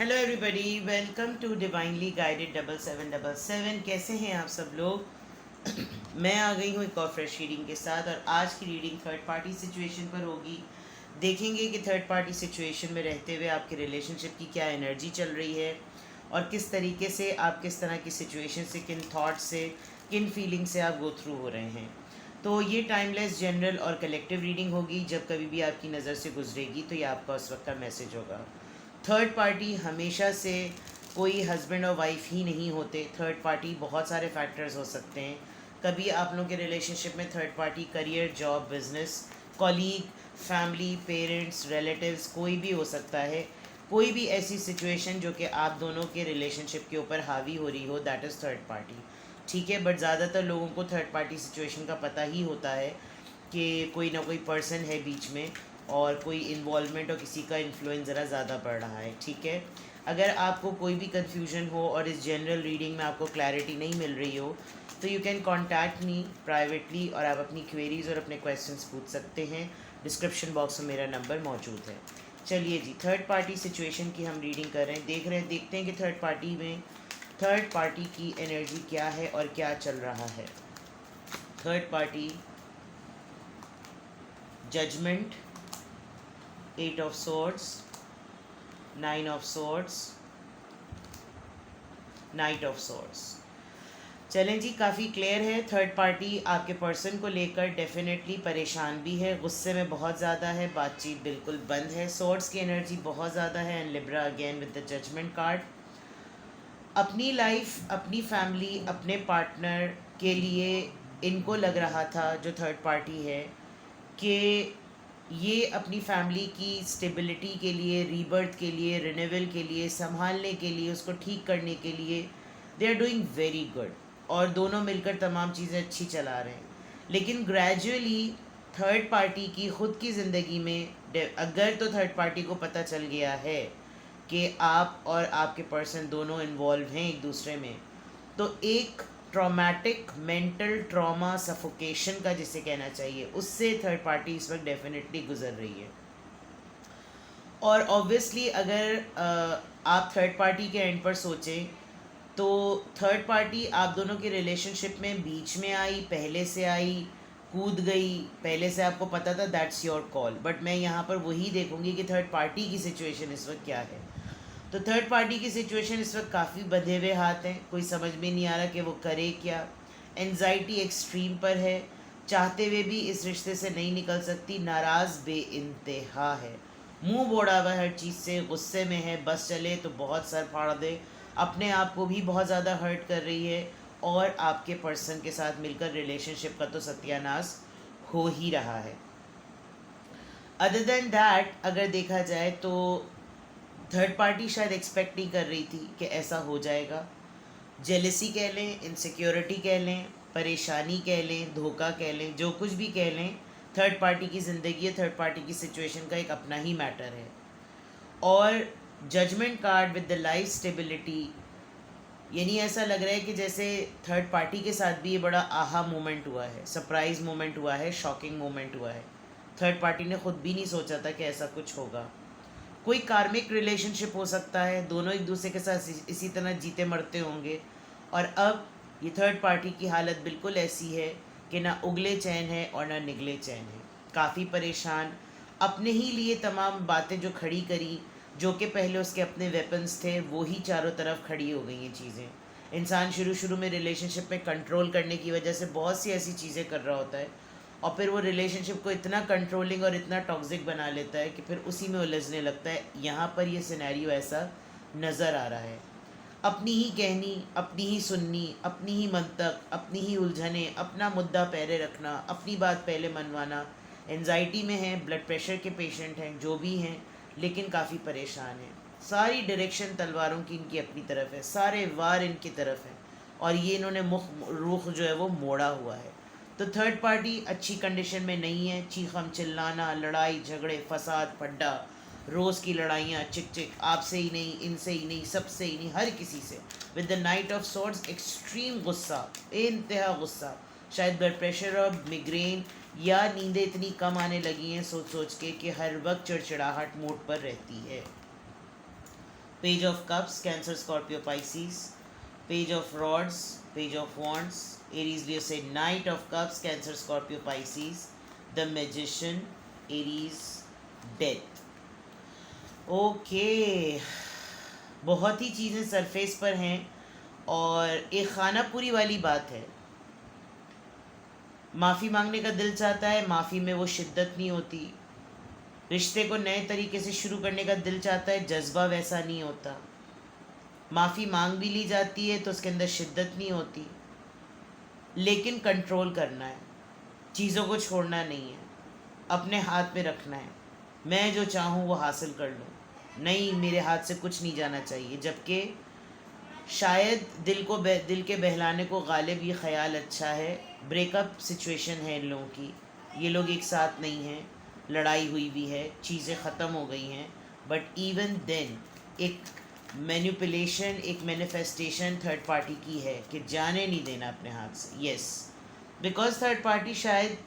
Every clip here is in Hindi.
Hello everybody, welcome to divinely guided 7777। कैसे हैं आप सब लोग? मैं आ गई हूँ एक और फ्रेश रीडिंग के साथ, और आज की रीडिंग थर्ड पार्टी सिचुएशन पर होगी। देखेंगे कि थर्ड पार्टी सिचुएशन में रहते हुए आपके रिलेशनशिप की क्या एनर्जी चल रही है, और किस तरीके से आप किस तरह की सिचुएशन से, किन थॉट से, किन फीलिंग से आप गो थ्रू हो रहे हैं। तो ये टाइमलेस, जनरल और कलेक्टिव रीडिंग होगी। जब कभी भी आपकी नज़र से गुजरेगी तो ये आपका उस वक्त का मैसेज होगा। थर्ड पार्टी हमेशा से कोई हस्बैंड और वाइफ ही नहीं होते। थर्ड पार्टी बहुत सारे फैक्टर्स हो सकते हैं। कभी आप लोगों के रिलेशनशिप में third party career, job, business, colleague, family, parents, relatives, कोई भी हो सकता है। कोई भी ऐसी सिचुएशन जो कि आप दोनों के रिलेशनशिप के ऊपर हावी हो रही हो, दैट इज़ थर्ड पार्टी। ठीक है, बट ज़्यादातर लोगों को थर्ड पार्टी सिचुएशन का पता ही होता है कि कोई ना कोई पर्सन है बीच में, और कोई इन्वॉल्वमेंट और किसी का इन्फ्लुएंस ज़रा ज़्यादा पड़ रहा है। ठीक है, अगर आपको कोई भी कन्फ्यूजन हो और इस जनरल रीडिंग में आपको क्लैरिटी नहीं मिल रही हो, तो you can contact me privately, और आप अपनी क्वेरीज़ और अपने क्वेश्चंस पूछ सकते हैं। डिस्क्रिप्शन बॉक्स में मेरा नंबर मौजूद है। चलिए जी, थर्ड पार्टी सिचुएशन की हम रीडिंग कर रहे हैं। देखते हैं कि थर्ड पार्टी में थर्ड पार्टी की एनर्जी क्या है और क्या चल रहा है। Third party, judgement, 8 of swords, 9 of swords, Knight of swords। चलें जी, काफ़ी क्लियर है। थर्ड पार्टी आपके पर्सन को लेकर डेफिनेटली परेशान भी है, गुस्से में बहुत ज़्यादा है, बातचीत बिल्कुल बंद है। सॉर्ड्स की एनर्जी बहुत ज़्यादा है, and Libra again with the judgement card. अपनी लाइफ, अपनी फैमिली, अपने पार्टनर के लिए इनको लग रहा था, जो थर्ड पार्टी है, कि ये अपनी फैमिली की स्टेबिलिटी के लिए, रीबर्थ के लिए, रिन्यूअल के लिए, संभालने के लिए, उसको ठीक करने के लिए they are doing very good, और दोनों मिलकर तमाम चीज़ें अच्छी चला रहे हैं। लेकिन ग्रेजुअली थर्ड पार्टी की ख़ुद की ज़िंदगी में, अगर तो थर्ड पार्टी को पता चल गया है कि आप और आपके पर्सन दोनों इन्वॉल्व हैं एक दूसरे में, तो एक ट्रॉमेटिक मेंटल ट्रॉमा, सफोकेशन का जिसे कहना चाहिए, उससे थर्ड पार्टी इस वक्त डेफिनेटली गुजर रही है। और ऑब्वियसली अगर आप थर्ड पार्टी के एंड पर सोचें, तो थर्ड पार्टी आप दोनों के रिलेशनशिप में बीच में आई, पहले से आई, कूद गई, पहले से आपको पता था, दैट्स योर कॉल। बट मैं यहाँ पर वही देखूंगी कि थर्ड पार्टी की सिचुएशन इस वक्त क्या है। तो थर्ड पार्टी की सिचुएशन इस वक्त काफ़ी बंधे हुए हाथ हैं, कोई समझ में नहीं आ रहा कि वो करे क्या। एंजाइटी एक्सट्रीम पर है, चाहते हुए भी इस रिश्ते से नहीं निकल सकती, नाराज़ बेइंतहा है, मुंह बोड़ा हुआ हर चीज़ से, गुस्से में है, बस चले तो बहुत सर फाड़ दे, अपने आप को भी बहुत ज़्यादा हर्ट कर रही है, और आपके पर्सन के साथ मिलकर रिलेशनशिप का तो सत्यानाश हो ही रहा है। अदर देन दैट, अगर देखा जाए तो थर्ड पार्टी शायद एक्सपेक्ट नहीं कर रही थी कि ऐसा हो जाएगा। जेलसी कह लें, इनसिक्योरिटी कह लें, परेशानी कह लें, धोखा कह लें, जो कुछ भी कह लें, थर्ड पार्टी की ज़िंदगी है, थर्ड पार्टी की सिचुएशन का एक अपना ही मैटर है। और judgement card with the life stability, यानी ऐसा लग रहा है कि जैसे थर्ड पार्टी के साथ भी ये बड़ा आहा मोमेंट हुआ है, सरप्राइज मोमेंट हुआ है, शॉकिंग मोमेंट हुआ है। थर्ड पार्टी ने खुद भी नहीं सोचा था कि ऐसा कुछ होगा। कोई कार्मिक रिलेशनशिप हो सकता है, दोनों एक दूसरे के साथ इसी तरह जीते मरते होंगे, और अब ये थर्ड पार्टी की हालत बिल्कुल ऐसी है कि ना उगले चैन है और ना निगले चैन है। काफ़ी परेशान, अपने ही लिए तमाम बातें जो खड़ी करी, जो कि पहले उसके अपने वेपन्स थे, वो ही चारों तरफ खड़ी हो गई हैं चीज़ें। इंसान शुरू शुरू में रिलेशनशिप में कंट्रोल करने की वजह से बहुत सी ऐसी चीज़ें कर रहा होता है, और फिर वो रिलेशनशिप को इतना कंट्रोलिंग और इतना टॉक्सिक बना लेता है कि फिर उसी में उलझने लगता है। यहाँ पर ये सिनेरियो ऐसा नज़र आ रहा है। अपनी ही कहनी, अपनी ही सुननी, अपनी ही मंतक, अपनी ही उलझने, अपना मुद्दा पहले रखना, अपनी बात पहले मनवाना। एंजाइटी में हैं, ब्लड प्रेशर के पेशेंट हैं, जो भी हैं, लेकिन काफ़ी परेशान हैं। सारी डायरेक्शन तलवारों की इनकी अपनी तरफ है, सारे वार इनकी तरफ हैं, और ये इन्होंने रुख जो है वो मोड़ा हुआ है। तो थर्ड पार्टी अच्छी कंडीशन में नहीं है। चीखम चिल्लाना, लड़ाई झगड़े, फसाद, फड्डा, रोज़ की लड़ाइयाँ, चिक चिक, आपसे ही नहीं, इनसे ही नहीं, सबसे ही नहीं, हर किसी से। With the night of swords, extreme गुस्सा, इंतहा गुस्सा, शायद ब्लड प्रेशर और मिग्रेन, या नींदें इतनी कम आने लगी हैं सोच सोच के कि हर वक्त चिड़चिड़ाहट मोड पर रहती है। Page of cups, Cancer Scorpio Pisces. Page of rods, page of wands, Aries Leo से. Knight of cups, Cancer Scorpio Pisces. The magician, Aries, death. Okay, बहुत ही चीज़ें सरफेस पर हैं और एक खाना पूरी वाली बात है. माफ़ी मांगने का दिल चाहता है, माफ़ी में वो शिद्दत नहीं होती. रिश्ते को नए तरीके से शुरू करने का दिल चाहता है, जज्बा वैसा नहीं होता. माफ़ी मांग भी ली जाती है तो उसके अंदर शिद्दत नहीं होती. लेकिन कंट्रोल करना है, चीज़ों को छोड़ना नहीं है, अपने हाथ में रखना है. मैं जो चाहूँ वो हासिल कर लूँ, नहीं मेरे हाथ से कुछ नहीं जाना चाहिए. जबकि शायद दिल के बहलाने को गालिब ये ख्याल अच्छा है. ब्रेकअप सिचुएशन है इन लोगों की, ये लोग एक साथ नहीं हैं, लड़ाई हुई भी है, चीज़ें ख़त्म हो गई हैं. बट इवन देन एक मैनिपुलेशन, एक मैनिफेस्टेशन थर्ड पार्टी की है कि जाने नहीं देना अपने हाथ से. यस, बिकॉज थर्ड पार्टी शायद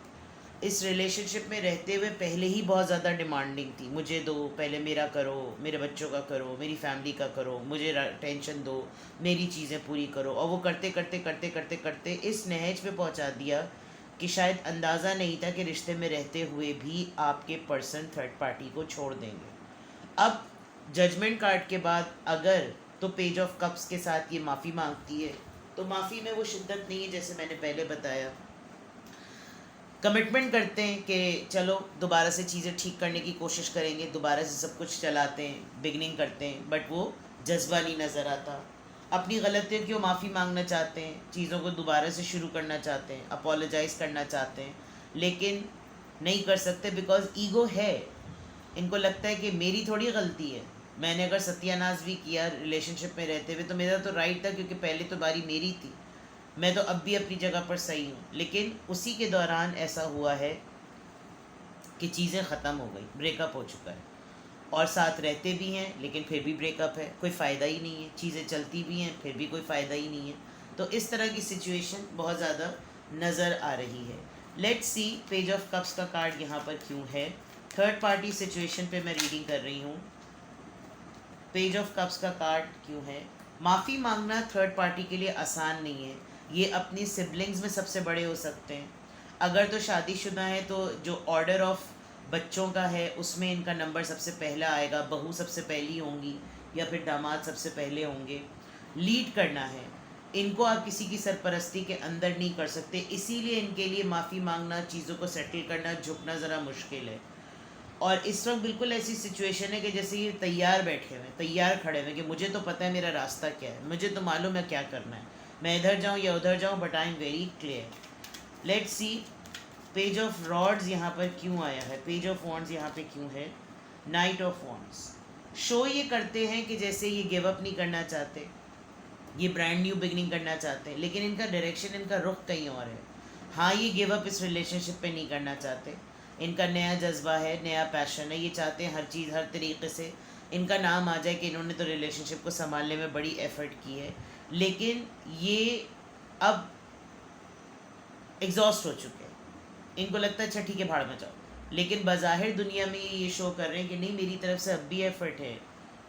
इस रिलेशनशिप में रहते हुए पहले ही बहुत ज़्यादा डिमांडिंग थी. मुझे दो, पहले मेरा करो, मेरे बच्चों का करो, मेरी फैमिली का करो, मुझे टेंशन दो, मेरी चीज़ें पूरी करो. और वो करते करते करते करते करते इस नहज पे पहुंचा दिया कि शायद अंदाज़ा नहीं था कि रिश्ते में रहते हुए भी आपके पर्सन थर्ड पार्टी को छोड़ देंगे. अब जजमेंट कार्ड के बाद अगर तो पेज ऑफ कप्स के साथ ये माफ़ी मांगती है, तो माफ़ी में वो शिद्दत नहीं है जैसे मैंने पहले बताया. कमिटमेंट करते हैं कि चलो दोबारा से चीज़ें ठीक करने की कोशिश करेंगे, दोबारा से सब कुछ चलाते हैं, बिगनिंग करते हैं. बट वो जज्बा नहीं नज़र आता. अपनी गलतियों की वो माफ़ी मांगना चाहते हैं, चीज़ों को दोबारा से शुरू करना चाहते हैं, अपोलोजाइज़ करना चाहते हैं, लेकिन नहीं कर सकते बिकॉज ईगो है. इनको लगता है कि मेरी थोड़ी गलती है, मैंने अगर सत्यानाश भी किया रिलेशनशिप में रहते हुए तो मेरा तो राइट था, क्योंकि पहले तो बारी मेरी थी, मैं तो अब भी अपनी जगह पर सही हूँ. लेकिन उसी के दौरान ऐसा हुआ है कि चीज़ें ख़त्म हो गई, ब्रेकअप हो चुका है. और साथ रहते भी हैं लेकिन फिर भी ब्रेकअप है, कोई फ़ायदा ही नहीं है. चीज़ें चलती भी हैं फिर भी कोई फ़ायदा ही नहीं है. तो इस तरह की सिचुएशन बहुत ज़्यादा नज़र आ रही है. Let's see page of cups का कार्ड यहाँ पर क्यों है. थर्ड पार्टी सिचुएशन पे मैं रीडिंग कर रही हूँ. पेज ऑफ कप्स का कार्ड क्यों है. माफ़ी मांगना थर्ड पार्टी के लिए आसान नहीं है. ये अपनी सिबलिंग्स में सबसे बड़े हो सकते हैं. अगर तो शादीशुदा है तो जो ऑर्डर ऑफ बच्चों का है उसमें इनका नंबर सबसे पहला आएगा, बहू सबसे पहली होंगी या फिर दामाद सबसे पहले होंगे. लीड करना है इनको, आप किसी की सरपरस्ती के अंदर नहीं कर सकते. इसीलिए इनके लिए माफ़ी मांगना, चीज़ों को सेटल करना, झुकना ज़रा मुश्किल है. और इस वक्त बिल्कुल ऐसी सिचुएशन है कि जैसे ये तैयार बैठे हुए हैं, तैयार खड़े हुए हैं कि मुझे तो पता है मेरा रास्ता क्या है, मुझे तो मालूम है क्या करना है, मैं इधर जाऊँ या उधर जाऊँ, but I am very clear. Let's see page of rods यहाँ पर क्यों आया है, पेज ऑफ वॉन्ड्स यहाँ पे क्यों है, नाइट ऑफ वॉन्ड्स. शो ये करते हैं कि जैसे ये गिव अप नहीं करना चाहते, ये ब्रांड न्यू बिगनिंग करना चाहते हैं, लेकिन इनका डायरेक्शन, इनका रुख कहीं और है. हाँ, ये गिव अप इस रिलेशनशिप पे नहीं करना चाहते. इनका नया जज्बा है, नया पैशन है, ये चाहते हैं हर चीज़ हर तरीके से इनका नाम आ जाए कि इन्होंने तो रिलेशनशिप को संभालने में बड़ी एफर्ट की है. लेकिन ये अब एग्जॉस्ट हो चुके हैं. इनको लगता है अच्छा ठीक है भाड़ में जाओ, लेकिन बाज़ाहिर दुनिया में ये शो कर रहे हैं कि नहीं मेरी तरफ से अब भी एफर्ट है,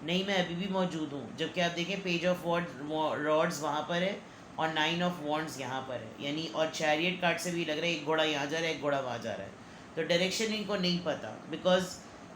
नहीं मैं अभी भी मौजूद हूँ. जबकि आप देखें पेज ऑफ रॉड्स वहाँ पर है और नाइन ऑफ वॉन्ड्स यहाँ पर है, यानी और चैरियट कार्ड से भी लग रहा है एक घोड़ा यहाँ जा रहा है, एक घोड़ा वहाँ जा रहा है. तो डायरेक्शन इनको नहीं पता. बिकॉज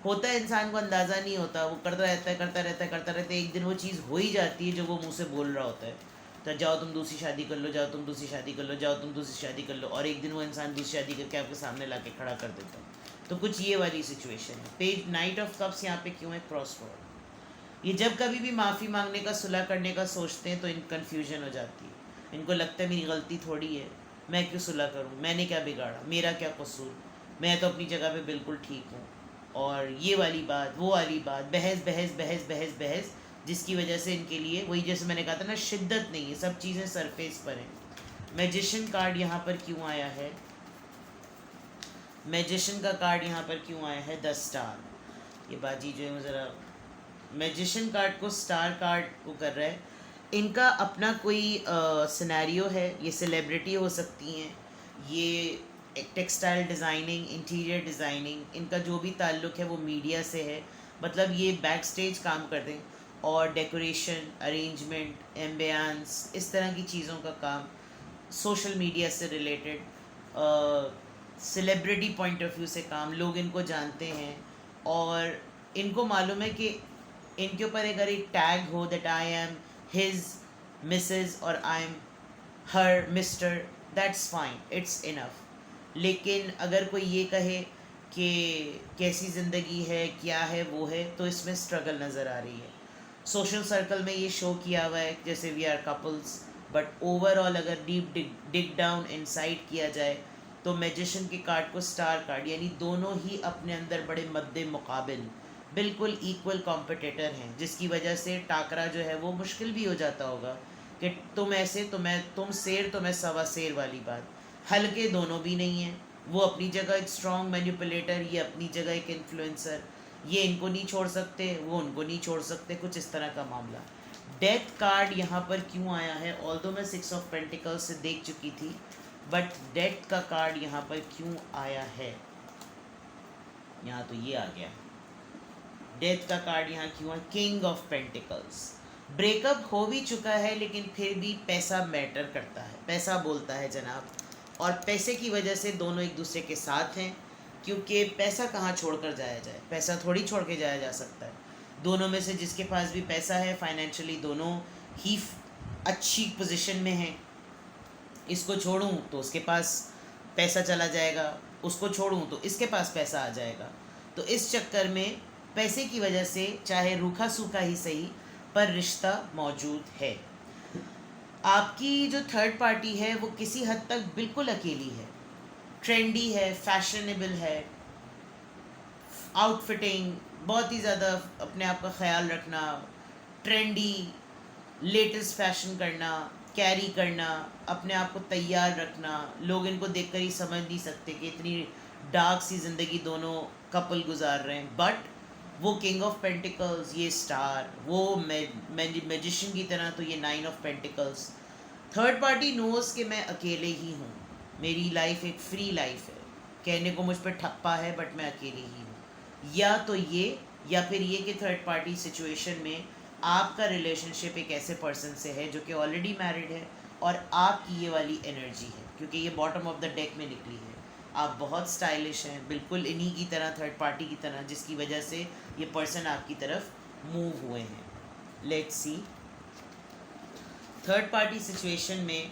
होता है इंसान को अंदाज़ा नहीं होता, वो करता रहता है करता रहता है करता रहता है, एक दिन वो चीज़ हो ही जाती है जो वो मुँह से बोल रहा होता है. तो जाओ तुम दूसरी शादी कर लो, जाओ तुम दूसरी शादी कर लो, जाओ तुम दूसरी शादी कर लो, और एक दिन वो इंसान दूसरी शादी करके आपके सामने ला के खड़ा कर देता है. तो कुछ ये वाली सिचुएशन है. पेज नाइट ऑफ कप्स यहाँ पे क्यों है, क्रॉस रोड. ये जब कभी भी माफ़ी मांगने का, सुलह करने का सोचते हैं तो इन कन्फ्यूजन हो जाती है. इनको लगता है मेरी गलती थोड़ी है, मैं क्यों सुलह करूँ, मैंने क्या बिगाड़ा, मेरा क्या कसूर, मैं तो अपनी जगह पे बिल्कुल ठीक हूँ. और ये वाली बात, वो वाली बात, बहस बहस बहस बहस बहस, जिसकी वजह से इनके लिए वही जैसे मैंने कहा था ना, शिद्दत नहीं है, सब चीज़ें सरफेस पर हैं. मैजिशियन कार्ड यहाँ पर क्यों आया है, मैजिशियन का कार्ड यहाँ पर क्यों आया है, 10 स्टार. ये बाजी जो है वो ज़रा मैजिशियन कार्ड को स्टार कार्ड को कर रहा है. इनका अपना कोई सिनेरियो है, ये सेलिब्रिटी हो सकती हैं, ये टेक्सटाइल डिज़ाइनिंग, इंटीरियर डिज़ाइनिंग, इनका जो भी ताल्लुक़ है वो मीडिया से है. मतलब ये बैक स्टेज काम करते हैं. और डेकोरेशन, अरेंजमेंट, एम्बियंस, इस तरह की चीज़ों का काम, सोशल मीडिया से related, celebrity point of view से काम, लोग इनको जानते हैं और इनको मालूम है कि इनके ऊपर अगर एक टैग हो that I am his missus और I am her mister, that's fine, it's enough. लेकिन अगर कोई ये कहे कि कैसी ज़िंदगी है, क्या है, वो है, तो इसमें स्ट्रगल नज़र आ रही है। सोशल सर्कल में ये शो किया हुआ है जैसे we are couples, but overall अगर डीप डिग डाउन इनसाइड किया जाए तो मैजिशियन के कार्ड को स्टार कार्ड, यानी दोनों ही अपने अंदर बड़े मद्दे मुकाबिल बिल्कुल इक्वल कॉम्पिटिटर हैं, जिसकी वजह से टाकरा जो है वो मुश्किल भी हो जाता होगा कि तुम ऐसे तो मैं, तुम शेर तो मैं सवा शेर वाली बात। हल्के दोनों भी नहीं हैं, वो अपनी जगह एक स्ट्रॉन्ग मैनिपुलेटर, ये अपनी जगह एक इन्फ्लुएंसर, ये इनको नहीं छोड़ सकते, वो उनको नहीं छोड़ सकते, कुछ इस तरह का मामला। डेथ कार्ड यहाँ पर क्यों आया है, ऑल्दो मैं 6 ऑफ पेंटिकल्स से देख चुकी थी, बट डेथ का कार्ड यहाँ पर क्यों आया है, यहाँ तो ये आ गया। डेथ का कार्ड यहाँ क्यों है, किंग ऑफ पेंटिकल्स। ब्रेकअप हो भी चुका है लेकिन फिर भी पैसा मैटर करता है, पैसा बोलता है जनाब, और पैसे की वजह से दोनों एक दूसरे के साथ हैं, क्योंकि पैसा कहाँ छोड़कर जाया जाए, पैसा थोड़ी छोड़ के जाया जा सकता है। दोनों में से जिसके पास भी पैसा है, फाइनेंशियली दोनों ही अच्छी पोजीशन में हैं। इसको छोड़ूं तो उसके पास पैसा चला जाएगा, उसको छोड़ूं तो इसके पास पैसा आ जाएगा। तो इस चक्कर में पैसे की वजह से चाहे रूखा सूखा ही सही, पर रिश्ता मौजूद है। आपकी जो थर्ड पार्टी है वो किसी हद तक बिल्कुल अकेली है, ट्रेंडी है, फैशनेबल है, आउटफिटिंग, बहुत ही ज़्यादा अपने आप का ख्याल रखना, ट्रेंडी, लेटेस्ट फैशन करना, कैरी करना, अपने आप को तैयार रखना, लोग इनको देखकर ही समझ नहीं सकते कि इतनी डार्क सी ज़िंदगी दोनों कपल गुजार रहे हैं। बट वो किंग ऑफ पेंटिकल्स, ये स्टार, वो मैजिशियन की तरह, तो ये 9 of pentacles. Third party knows कि मैं अकेले ही हूँ, मेरी लाइफ एक फ्री लाइफ है, कहने को मुझ पर ठप्पा है बट मैं अकेले ही हूँ। या तो ये, या फिर ये कि थर्ड पार्टी सिचुएशन में आपका रिलेशनशिप एक ऐसे पर्सन से है जो कि ऑलरेडी मैरिड है और आपकी ये वाली एनर्जी है, क्योंकि ये बॉटम ऑफ द डेक में निकली है। आप बहुत स्टाइलिश हैं, बिल्कुल इन्हीं की तरह, थर्ड पार्टी की तरह, जिसकी वजह से ये पर्सन आपकी तरफ मूव हुए हैं। Let's see third party situation में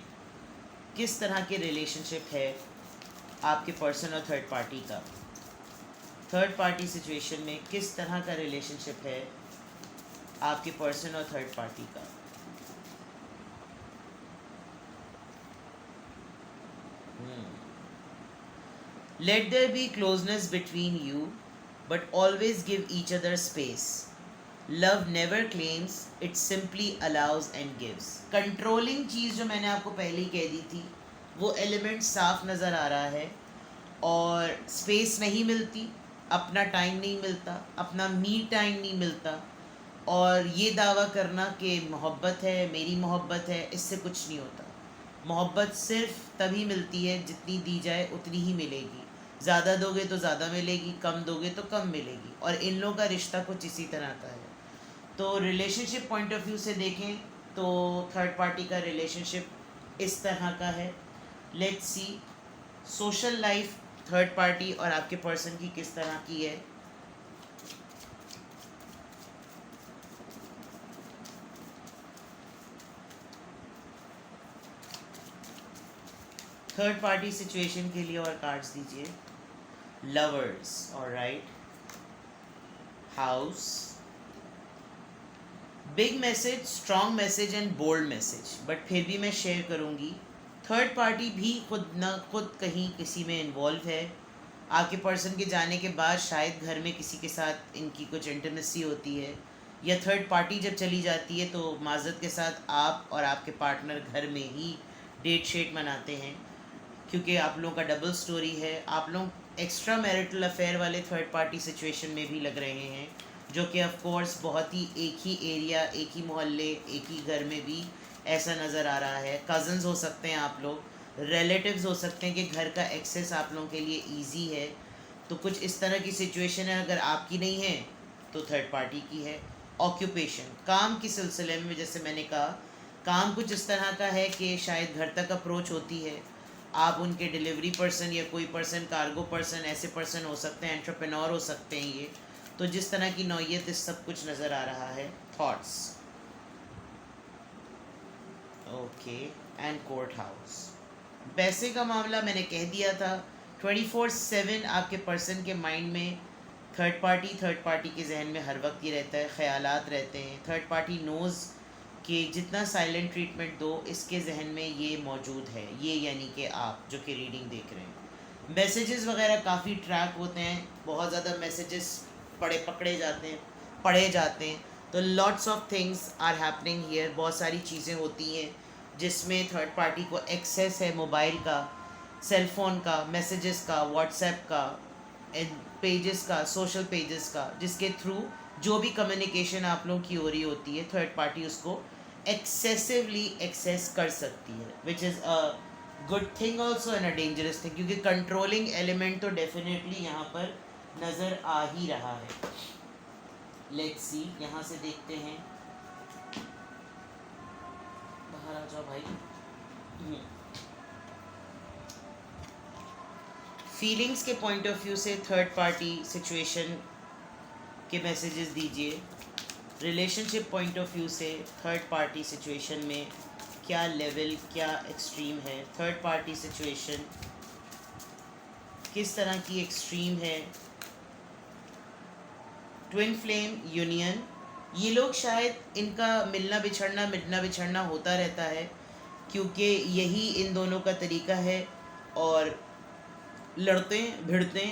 किस तरह के रिलेशनशिप है आपके पर्सन और थर्ड पार्टी का। थर्ड पार्टी सिचुएशन में किस तरह का रिलेशनशिप है आपके पर्सन और थर्ड पार्टी का। Let there be closeness between you, but always give each other space. Love never claims, it simply allows and gives. Controlling चीज़ जो मैंने आपको पहले ही कह दी थी, वो एलिमेंट साफ नज़र आ रहा है, और स्पेस नहीं मिलती, अपना टाइम नहीं मिलता, अपना मी टाइम नहीं मिलता, और ये दावा करना कि मोहब्बत है, मेरी मोहब्बत है, इससे कुछ नहीं होता। मोहब्बत सिर्फ तभी मिलती है जितनी दी जाए उतनी ही मिलेगी, ज़्यादा दोगे तो ज़्यादा मिलेगी, कम दोगे तो कम मिलेगी, और इन लोगों का रिश्ता कुछ इसी तरह का है। तो रिलेशनशिप पॉइंट ऑफ व्यू से देखें तो थर्ड पार्टी का रिलेशनशिप इस तरह का है। Let's see social life third party और आपके पर्सन की किस तरह की है। थर्ड पार्टी सिचुएशन के लिए और कार्ड्स दीजिए। Lovers, alright, house, big message, strong message and bold message, but फिर भी मैं शेयर करूँगी। थर्ड पार्टी भी खुद न खुद कहीं किसी में इन्वॉल्व है। आपके पर्सन के जाने के बाद शायद घर में किसी के साथ इनकी कुछ इंटीमेसी होती है, या थर्ड पार्टी जब चली जाती है तो माजरत के साथ आप और आपके पार्टनर घर में ही डेट शेट मनाते हैं, क्योंकि आप लोगों का डबल स्टोरी है। आप लोग एक्स्ट्रा मैरिटल अफेयर वाले थर्ड पार्टी सिचुएशन में भी लग रहे हैं, जो कि ऑफ कोर्स बहुत ही एक ही एरिया, एक ही मोहल्ले, एक ही घर में भी ऐसा नज़र आ रहा है। कज़न्स हो सकते हैं आप लोग, रिलेटिव्स हो सकते हैं कि घर का एक्सेस आप लोगों के लिए ईजी है। तो कुछ इस तरह की सिचुएशन है, अगर आपकी नहीं है तो थर्ड पार्टी की है। ऑक्यूपेशन, काम के सिलसिले में जैसे मैंने कहा, काम कुछ इस तरह का है कि शायद घर तक अप्रोच होती है, आप उनके डिलीवरी पर्सन या कोई पर्सन, कार्गो पर्सन, ऐसे पर्सन हो सकते हैं, एंटरप्रेन्योर हो सकते हैं ये। तो जिस तरह की नौयत इस सब कुछ नज़र आ रहा है। Thoughts, okay, and court house. पैसे का मामला मैंने कह दिया था, 24/7 आपके पर्सन के माइंड में थर्ड पार्टी के जहन में हर वक्त ये रहता है, ख़यालात रहते हैं। थर्ड पार्टी नोज़ कि जितना साइलेंट ट्रीटमेंट दो, इसके जहन में ये मौजूद है, ये यानी कि आप जो कि रीडिंग देख रहे हैं। मैसेजेस वगैरह काफ़ी ट्रैक होते हैं, बहुत ज़्यादा मैसेजेस पढ़े जाते हैं, तो lots of things are happening here. बहुत सारी चीज़ें होती हैं जिसमें थर्ड पार्टी को एक्सेस है, मोबाइल का, सेल फ़ोन का, मैसेजेस का, व्हाट्सएप का, पेजेस का, सोशल पेजेस का, जिसके थ्रू जो भी कम्युनिकेशन आप लोगों की हो रही होती है, थर्ड पार्टी उसको एक्सेसिवली एक्सेस कर सकती है, which is a good thing also and a dangerous thing, क्योंकि कंट्रोलिंग एलिमेंट तो डेफिनेटली यहाँ पर नज़र आ ही रहा है। लेट्स सी, यहाँ से देखते हैं, बाहर आ जाओ भाई। फीलिंग्स के पॉइंट ऑफ व्यू से थर्ड पार्टी सिचुएशन के मैसेजेस दीजिए। रिलेशनशिप पॉइंट ऑफ व्यू से थर्ड पार्टी सिचुएशन में क्या लेवल, क्या एक्सट्रीम है, थर्ड पार्टी सिचुएशन किस तरह की एक्सट्रीम है। ट्विन फ्लेम यूनियन, ये लोग शायद इनका मिलना बिछड़ना होता रहता है, क्योंकि यही इन दोनों का तरीका है, और लड़ते भिड़ते,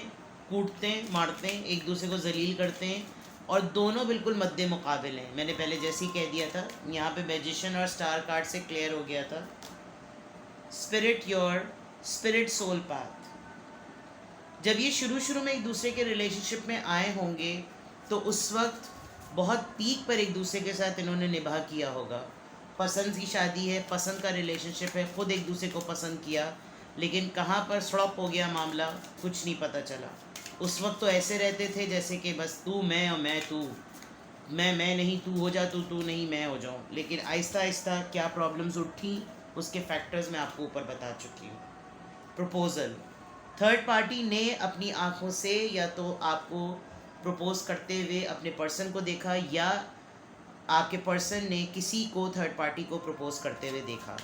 कूटते मारते, एक दूसरे को जलील करते हैं, और दोनों बिल्कुल मद्दे मुकाबिल हैं। मैंने पहले जैसे ही कह दिया था, यहाँ पे मैजिशियन और स्टार कार्ड से क्लियर हो गया था। स्पिरिट सोल पाथ, जब ये शुरू में एक दूसरे के रिलेशनशिप में आए होंगे तो उस वक्त बहुत पीक पर एक दूसरे के साथ इन्होंने निभा किया होगा। पसंद की शादी है, पसंद का रिलेशनशिप है, खुद एक दूसरे को पसंद किया, लेकिन कहाँ पर स्टॉप हो गया मामला कुछ नहीं पता चला। उस वक्त तो ऐसे रहते थे जैसे कि बस तू मैं और मैं तू, मैं नहीं तू हो जा, तू नहीं मैं हो जाऊँ। लेकिन आहिस्ता आहिस्ता क्या प्रॉब्लम्स उठी, उसके फैक्टर्स मैं आपको ऊपर बता चुकी हूँ। प्रपोज़ल, थर्ड पार्टी ने अपनी आँखों से या तो आपको प्रपोज करते हुए अपने पर्सन को देखा, या आपके पर्सन ने किसी को थर्ड पार्टी को प्रपोज करते हुए देखा।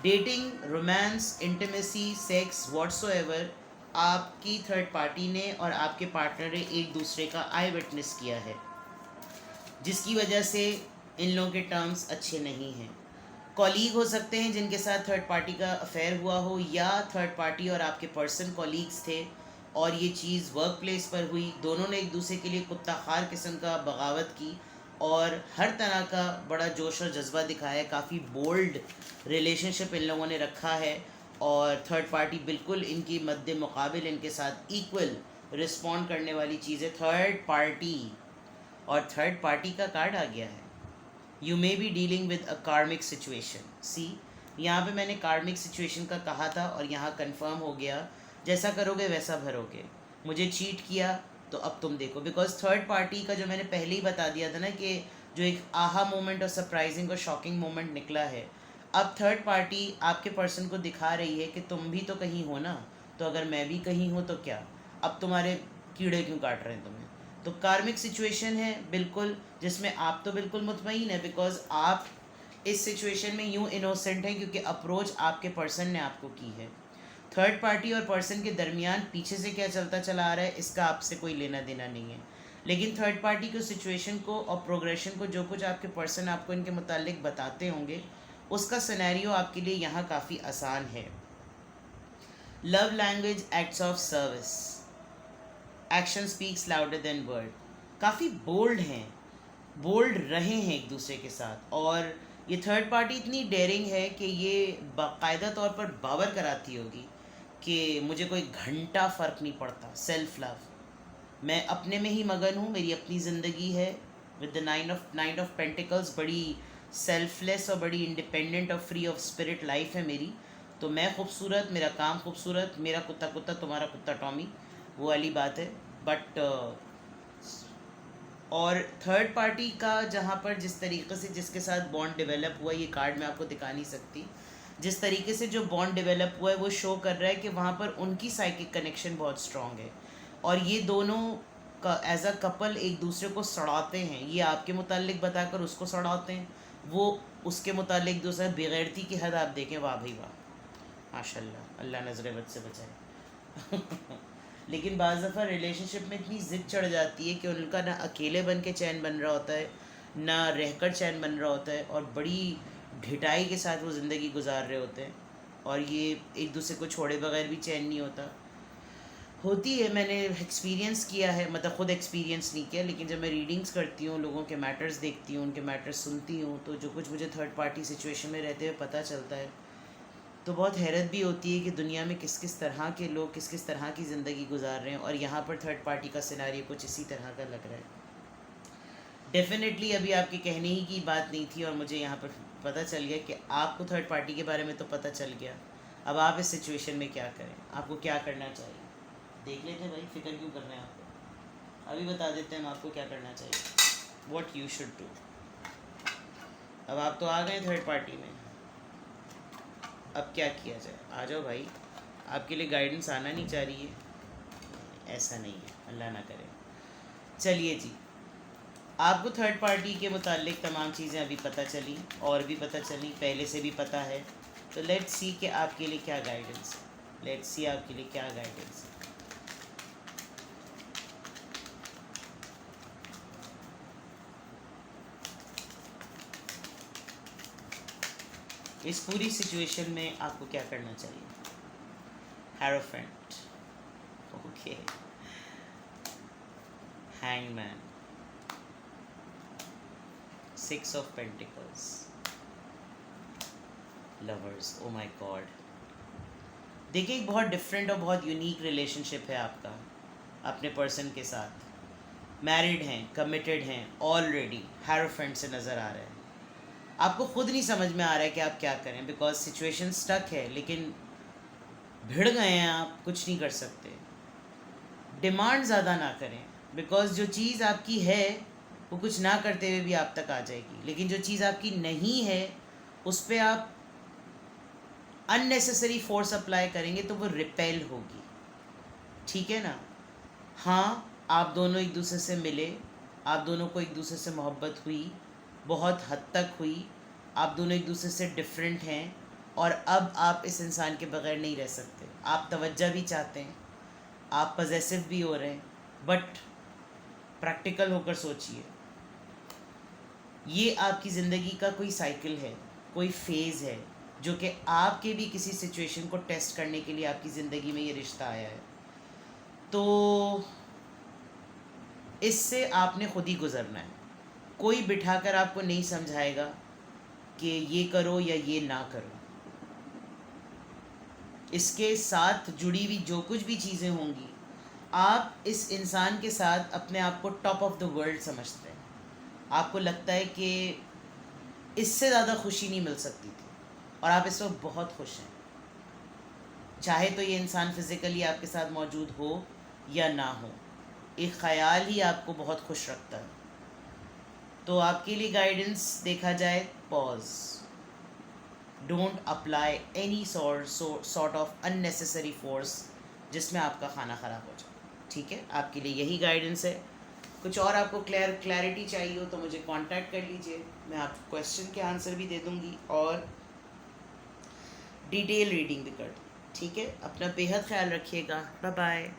Dating, romance, intimacy, sex, whatsoever, आपकी थर्ड पार्टी ने और आपके पार्टनर ने एक दूसरे का आई विटनेस किया है, जिसकी वजह से इन लोगों के टर्म्स अच्छे नहीं हैं। कॉलीग हो सकते हैं जिनके साथ थर्ड पार्टी का अफेयर हुआ हो, या थर्ड पार्टी और आपके पर्सन कॉलीग्स थे और ये चीज़ वर्क प्लेस पर हुई, दोनों ने एक दूसरे के लिए कुत्ता खार किस्म का बगावत की और हर तरह का बड़ा जोश और जज्बा दिखाया। काफ़ी बोल्ड रिलेशनशिप इन लोगों ने रखा है, और थर्ड पार्टी बिल्कुल इनकी मद्दे मुकाबिल इनके साथ इक्वल रिस्पॉन्ड करने वाली चीज़ है थर्ड पार्टी। और थर्ड पार्टी का कार्ड आ गया है, you may be dealing with a कार्मिक सिचुएशन। सी, यहाँ पे मैंने कार्मिक सिचुएशन का कहा था और यहाँ कंफर्म हो गया, जैसा करोगे वैसा भरोगे। मुझे चीट किया तो अब तुम देखो, बिकॉज थर्ड पार्टी का जो मैंने पहले ही बता दिया था ना कि जो एक आहा मोमेंट और सरप्राइजिंग और शॉकिंग मोमेंट निकला है, अब थर्ड पार्टी आपके पर्सन को दिखा रही है कि तुम भी तो कहीं हो ना, तो अगर मैं भी कहीं हूँ तो क्या, अब तुम्हारे कीड़े क्यों काट रहे हैं तुम्हें। तो कार्मिक सिचुएशन है बिल्कुल, जिसमें आप तो बिल्कुल मुतमईन है, बिकॉज आप इस सिचुएशन में यूँ इनोसेंट हैं क्योंकि अप्रोच आपके पर्सन ने आपको की है। थर्ड पार्टी और पर्सन के दरमियान पीछे से क्या चलता चला आ रहा है इसका आपसे कोई लेना देना नहीं है, लेकिन थर्ड पार्टी को सिचुएशन को और प्रोग्रेशन को जो कुछ आपके पर्सन आपको इनके मुतालिक बताते होंगे, उसका सिनेरियो आपके लिए यहाँ काफ़ी आसान है। Love language, acts of service, action speaks louder than word, काफ़ी बोल्ड हैं, बोल्ड रहे हैं एक दूसरे के साथ, और ये थर्ड पार्टी इतनी डेयरिंग है कि ये बाकायदा तौर पर बावर कराती होगी कि मुझे कोई घंटा फ़र्क नहीं पड़ता। सेल्फ लव, मैं अपने में ही मगन हूँ, मेरी अपनी ज़िंदगी है with the nine of pentacles, बड़ी सेल्फलेस और बड़ी इंडिपेंडेंट और फ्री ऑफ स्पिरिट लाइफ है मेरी। तो मैं खूबसूरत, मेरा काम खूबसूरत, मेरा कुत्ता तुम्हारा कुत्ता टॉमी, वो वाली बात है। बट और थर्ड पार्टी का जहाँ पर जिस तरीके से जिसके साथ बॉन्ड डेवलप हुआ, ये कार्ड मैं आपको दिखा नहीं सकती, जिस तरीके से जो बॉन्ड डेवलप हुआ है वो शो कर रहा है कि वहाँ पर उनकी साइकिक कनेक्शन बहुत स्ट्रॉन्ग है और ये दोनों का एज अ कपल एक दूसरे को सड़ाते हैं। ये आपके मुतालिक बताकर उसको सड़ाते हैं, वो उसके मुतालिक दूसरा बेगैरती की हद आप देखें, वाह भाई वाह, माशाल्लाह, अल्लाह नज़र बद से बचाए। लेकिन बाज़ दफ़ा रिलेशनशिप में इतनी ज़िद चढ़ जाती है कि उनका ना अकेले बन के चैन बन रहा होता है, ना रहकर चैन बन रहा होता है, और बड़ी ढिठाई के साथ वो ज़िंदगी गुजार रहे होते हैं, और ये एक दूसरे को छोड़े बगैर भी चैन नहीं होता। होती है, मैंने एक्सपीरियंस किया है, मतलब ख़ुद एक्सपीरियंस नहीं किया, लेकिन जब मैं रीडिंग्स करती हूँ, लोगों के मैटर्स देखती हूँ, उनके मैटर्स सुनती हूँ, तो जो कुछ मुझे थर्ड पार्टी सिचुएशन में रहते हुए पता चलता है, तो बहुत हैरत भी होती है कि दुनिया में किस किस तरह के लोग किस किस तरह की ज़िंदगी गुजार रहे हैं, और यहाँ पर थर्ड पार्टी का सिनारियो कुछ इसी तरह का लग रहा है। डेफिनेटली अभी आपके कहने ही की बात नहीं थी, और मुझे यहाँ पर पता चल गया कि आपको थर्ड पार्टी के बारे में तो पता चल गया। अब आप इस सिचुएशन में क्या करें, आपको क्या करना चाहिए, देख लेते हैं भाई, फिक्र क्यों कर रहे हैं आपको, अभी बता देते हैं हम आपको क्या करना चाहिए, व्हाट यू शुड डू। अब आप तो आ गए थर्ड पार्टी में, अब क्या किया जाए, आ जाओ भाई, आपके लिए गाइडेंस आना नहीं चाह रही है, ऐसा नहीं है, अल्लाह ना करे। चलिए जी, आपको थर्ड पार्टी के मुतालिक तमाम चीज़ें अभी पता चली, और भी पता चली, पहले से भी पता है, तो लेट्स सी कि आपके लिए क्या गाइडेंस है, लेट्स सी आपके लिए क्या गाइडेंस है। इस पूरी सिचुएशन में आपको क्या करना चाहिए। Hierophant, okay, hangman, six of pentacles, lovers, oh my God. देखिए, एक बहुत डिफरेंट और बहुत यूनिक रिलेशनशिप है आपका अपने पर्सन के साथ, मैरिड हैं, कमिटेड हैं ऑलरेडी, हैरोफेंट से नज़र आ रहा है, आपको खुद नहीं समझ में आ रहा है कि आप क्या करें, बिकॉज सिचुएशन स्टक है, लेकिन भिड़ गए हैं आप, कुछ नहीं कर सकते। डिमांड ज़्यादा ना करें, बिकॉज जो चीज़ आपकी है वो कुछ ना करते हुए भी आप तक आ जाएगी, लेकिन जो चीज़ आपकी नहीं है उस पर आप अननेसेसरी फोर्स अप्लाई करेंगे तो वो रिपेल होगी, ठीक है ना। हाँ, आप दोनों एक दूसरे से मिले, आप दोनों को एक दूसरे से मोहब्बत हुई, बहुत हद तक हुई, आप दोनों एक दूसरे से डिफरेंट हैं, और अब आप इस इंसान के बगैर नहीं रह सकते, आप तवज्जो भी चाहते हैं, आप पजेसिव भी हो रहे हैं, बट प्रैक्टिकल होकर सोचिए, ये आपकी ज़िंदगी का कोई साइकिल है, कोई फेज़ है, जो कि आपके भी किसी सिचुएशन को टेस्ट करने के लिए आपकी ज़िंदगी में ये रिश्ता आया है, तो इससे आपने खुद ही गुजरना है। कोई बिठाकर आपको नहीं समझाएगा कि ये करो या ये ना करो, इसके साथ जुड़ी हुई जो कुछ भी चीज़ें होंगी, आप इस इंसान के साथ अपने आप को टॉप ऑफ द वर्ल्ड समझते हैं, आपको लगता है कि इससे ज़्यादा खुशी नहीं मिल सकती थी, और आप इस वक्त बहुत खुश हैं, चाहे तो ये इंसान फिज़िकली आपके साथ मौजूद हो या ना हो, एक ख़याल ही आपको बहुत खुश रखता है। तो आपके लिए गाइडेंस देखा जाए, pause, don't apply any sort of unnecessary force जिसमें आपका खाना ख़राब हो जाए, ठीक है। आपके लिए यही गाइडेंस है। कुछ और आपको क्लैरिटी चाहिए हो तो मुझे कांटेक्ट कर लीजिए, मैं आपको क्वेश्चन के आंसर भी दे दूँगी और डिटेल रीडिंग भी कर दूँ, ठीक है। अपना बेहद ख्याल रखिएगा, बाय बाय।